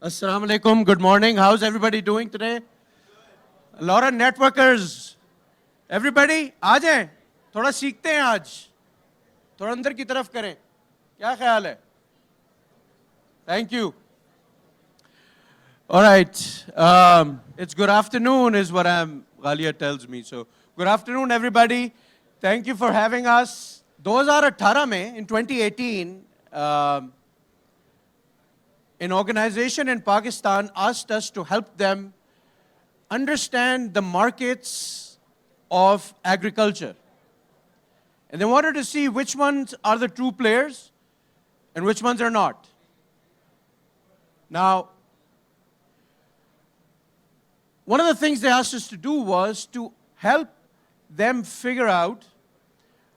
Assalamu alaikum. Good morning. How's everybody doing today? A lot of networkers. Everybody, आ जाएं. थोड़ा सीखते हैं आज. थोड़ा अंदर की तरफ करें. क्या ख्याल है? Thank you. All right. It's good afternoon is what Ghalia tells me. So, good afternoon, everybody. Thank you for having us. 2018 में, in 2018, an organization in Pakistan asked us to help them understand the markets of agriculture. And they wanted to see which ones are the true players and which ones are not. Now, one of the things they asked us to do was to help them figure out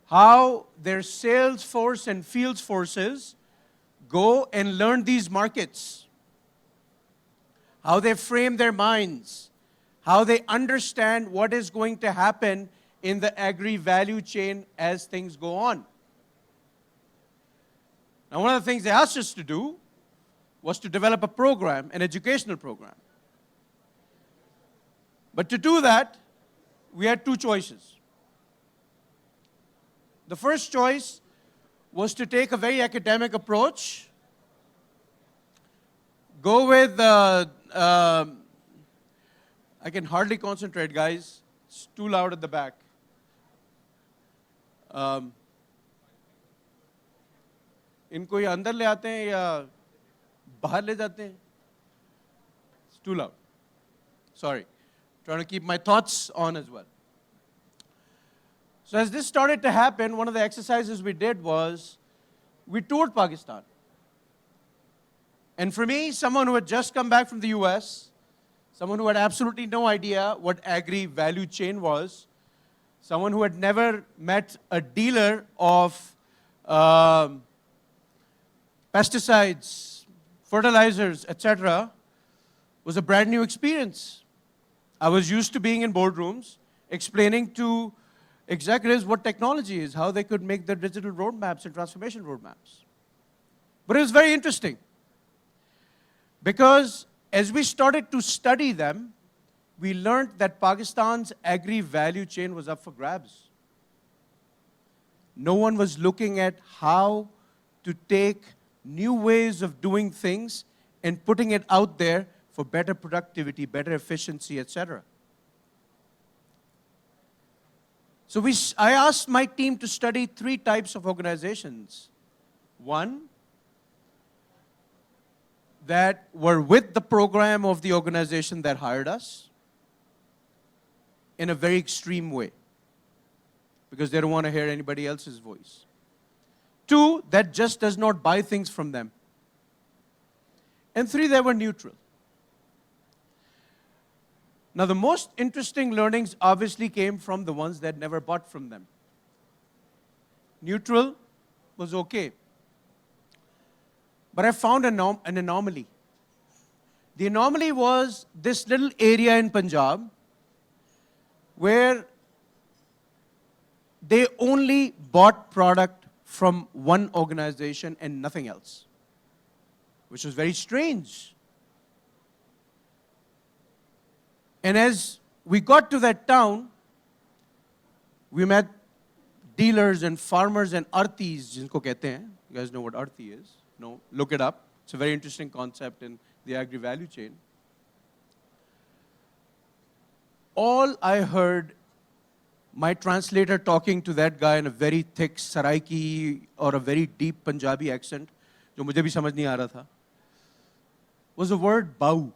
how their sales force and field forces go and learn these markets, how they frame their minds, how they understand what is going to happen in the agri-value chain as things go on. Now, one of the things they asked us to do was to develop a program, an educational program. But to do that, we had two choices. The first choice was to take a very academic approach, go with, I can hardly concentrate, guys. It's too loud at the back. इनको ये अंदर ले आते हैं या बाहर ले जाते हैं? It's too loud. Sorry. Trying to keep my thoughts on as well. So as this started to happen, one of the exercises we did was we toured Pakistan. And for me, someone who had just come back from the US, someone who had absolutely no idea what agri-value chain was, someone who had never met a dealer of pesticides, fertilizers, etc., was a brand new experience. I was used to being in boardrooms, explaining to executives what technology is, how they could make their digital roadmaps and transformation roadmaps. But it was very interesting because as we started to study them, we learned that Pakistan's agri-value chain was up for grabs. No one was looking at how to take new ways of doing things and putting it out there for better productivity, better efficiency, etc. So I asked my team to study three types of organizations. One, that were with the program of the organization that hired us in a very extreme way, because they don't want to hear anybody else's voice. Two, that just does not buy things from them. And three, they were neutral. Now, the most interesting learnings obviously came from the ones that never bought from them. Neutral was okay. But I found an anomaly. The anomaly was this little area in Punjab where they only bought product from one organization and nothing else, which was very strange. And as we got to that town, we met dealers and farmers and artis, jinko kehte hain. You guys know what arti is? No, look it up. It's a very interesting concept in the agri-value chain. All I heard my translator talking to that guy in a very thick Saraiki or a very deep Punjabi accent, jo mujhe bhi samajh nahi aa raha tha, was the word bau.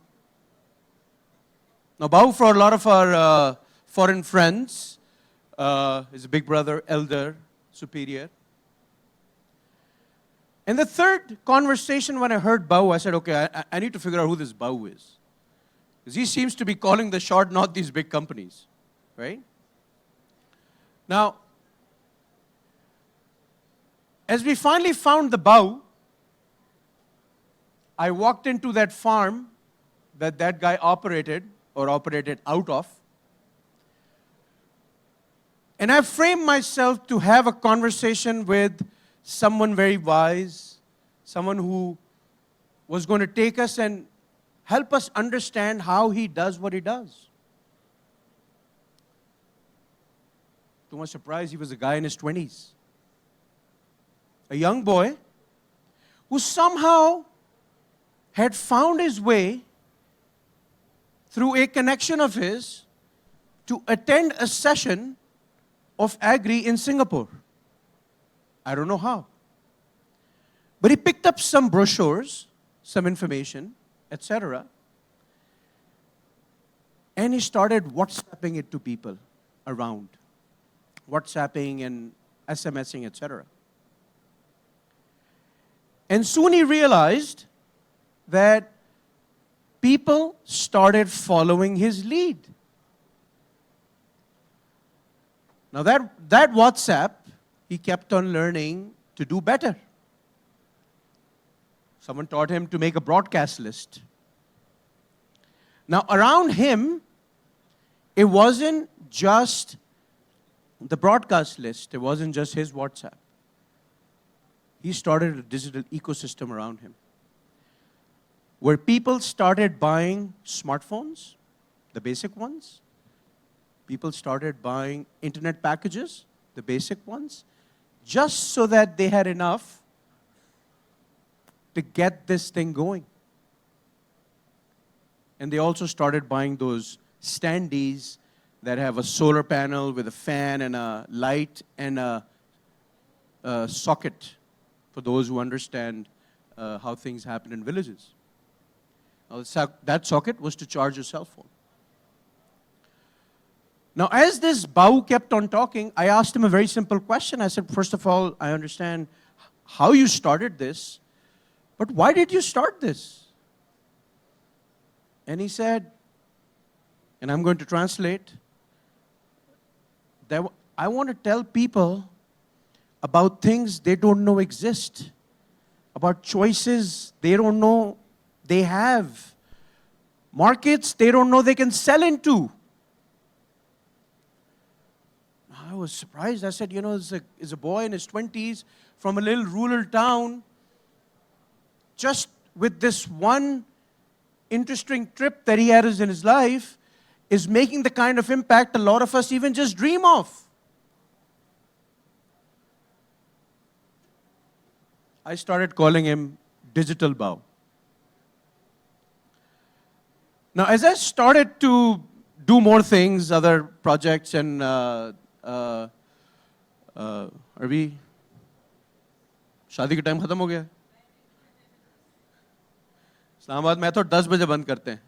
Now, Bau, for a lot of our foreign friends, is a big brother, elder, superior. And the third conversation when I heard Bau, I said, okay, I need to figure out who this Bau is. Because he seems to be calling the shot, not these big companies, right? Now, as we finally found the Bau, I walked into that farm that guy operated out of. And I framed myself to have a conversation with someone very wise, someone who was going to take us and help us understand how he does what he does. To my surprise, he was a guy in his 20s. A young boy who somehow had found his way through a connection of his to attend a session of Agri in Singapore. I don't know how. But he picked up some brochures, some information, etc. And he started WhatsApping it to people around. WhatsApping and SMSing, etc. And soon he realized that people started following his lead. Now that WhatsApp, he kept on learning to do better. Someone taught him to make a broadcast list. Now around him, it wasn't just the broadcast list. It wasn't just his WhatsApp. He started a digital ecosystem around him, where people started buying smartphones, the basic ones. People started buying internet packages, the basic ones, just so that they had enough to get this thing going. And they also started buying those standees that have a solar panel with a fan and a light and a socket, for those who understand how things happen in villages. Now, that socket was to charge your cell phone. Now, as this Bau kept on talking, I asked him a very simple question. I said, first of all, I understand how you started this, but why did you start this? And he said, and I'm going to translate, that I want to tell people about things they don't know exist, about choices they don't know they have, markets they don't know they can sell into. I was surprised. I said, you know, is a boy in his 20s from a little rural town, just with this one interesting trip that he had in his life, is making the kind of impact a lot of us even just dream of. I started calling him Digital Bau. Now, as I started to do more things, other projects, and are we? शादी का time खत्म हो गया? इस्लामाबाद में तो 10 बजे बंद करते हैं,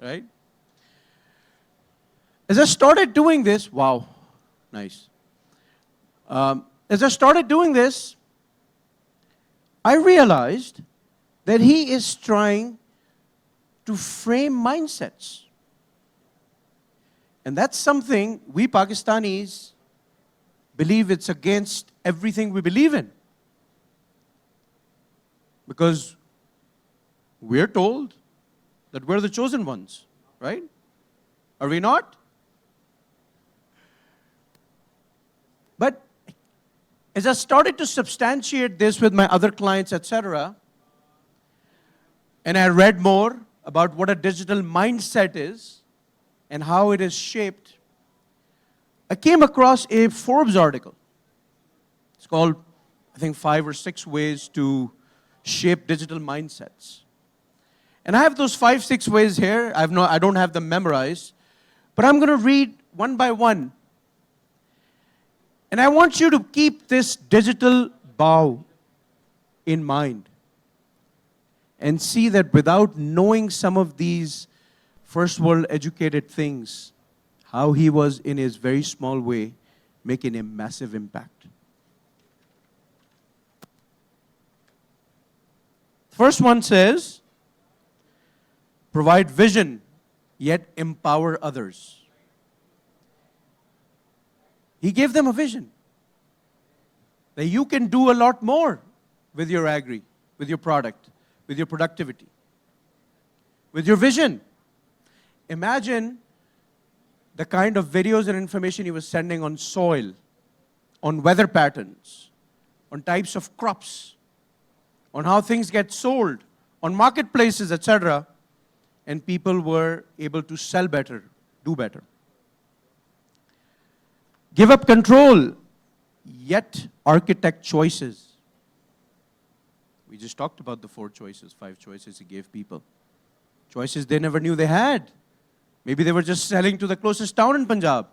right? As I started doing this, wow, nice. As I started doing this, I realized that he is trying to frame mindsets. And that's something we Pakistanis believe it's against everything we believe in. Because we're told that we're the chosen ones, right? Are we not? But as I started to substantiate this with my other clients, etc., and I read more about what a digital mindset is and how it is shaped, I came across a Forbes article. It's called, I think, 5 or 6 ways to shape digital mindsets. And I have those 5, 6 ways here. I don't have them memorized, but I'm going to read one by one. And I want you to keep this digital Bau in mind and see that without knowing some of these first world educated things, how he was in his very small way making a massive impact. First one says, provide vision, yet empower others. He gave them a vision that you can do a lot more with your agri, with your product, with your productivity, with your vision. Imagine the kind of videos and information he was sending on soil, on weather patterns, on types of crops, on how things get sold, on marketplaces, etc. and people were able to sell better, do better. Give up control, yet architect choices. We just talked about the 4 choices, 5 choices he gave people. Choices they never knew they had. Maybe they were just selling to the closest town in Punjab.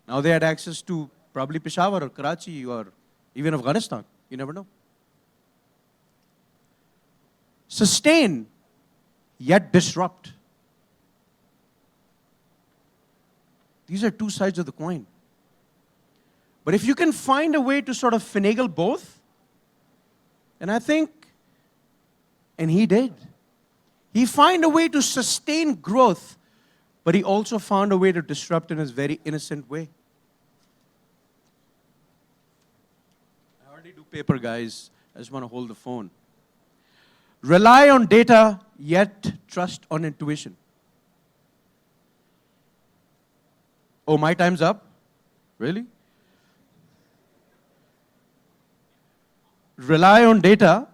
Now they had access to probably Peshawar or Karachi or even Afghanistan. You never know. Sustain, yet disrupt. These are 2 sides of the coin. But if you can find a way to sort of finagle both, and I think, and he did. He found a way to sustain growth, but he also found a way to disrupt in his very innocent way. I already do paper, guys. I just want to hold the phone. Rely on data, yet trust on intuition. Oh, my time's up? Really? Rely on data,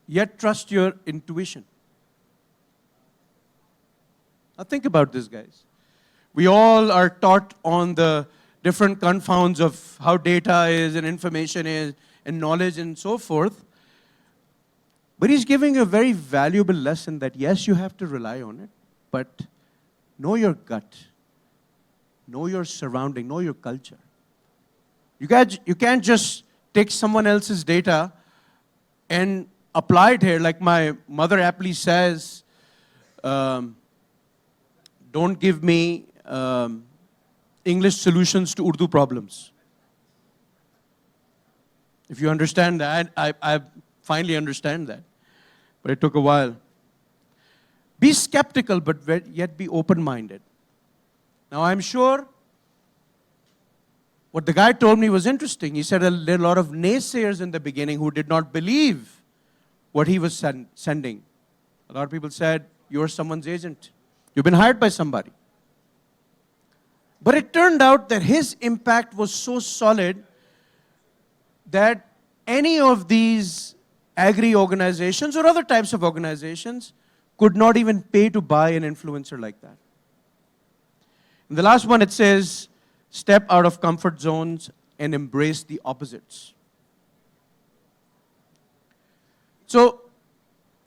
yet trust your intuition. Now think about this, guys. We all are taught on the different confounds of how data is and information is and knowledge and so forth. But he's giving a very valuable lesson that yes, you have to rely on it, but know your gut, know your surrounding, know your culture. You can't just take someone else's data and apply it here. Like my mother aptly says, don't give me English solutions to Urdu problems. If you understand that, I finally understand that. But it took a while. Be skeptical, but yet be open-minded. Now, I'm sure what the guy told me was interesting. He said there are a lot of naysayers in the beginning who did not believe what he was sending. A lot of people said, you're someone's agent. You've been hired by somebody. But it turned out that his impact was so solid that any of these agri organizations or other types of organizations could not even pay to buy an influencer like that. In the last one, it says, step out of comfort zones and embrace the opposites. So,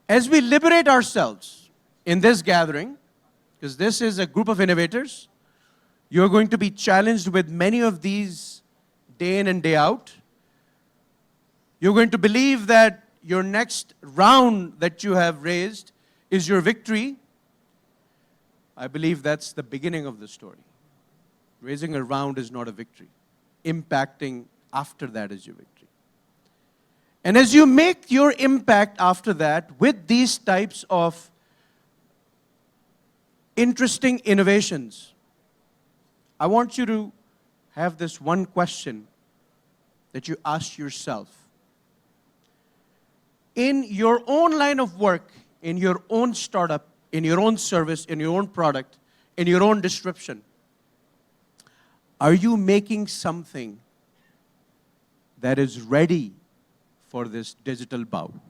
as we liberate ourselves in this gathering, because this is a group of innovators, you're going to be challenged with many of these day in and day out. You're going to believe that your next round that you have raised is your victory. I believe that's the beginning of the story. Raising a round is not a victory. Impacting after that is your victory. And as you make your impact after that with these types of interesting innovations, I want you to have this one question that you ask yourself. In your own line of work, in your own startup, in your own service, in your own product, in your own description, are you making something that is ready for this digital bow?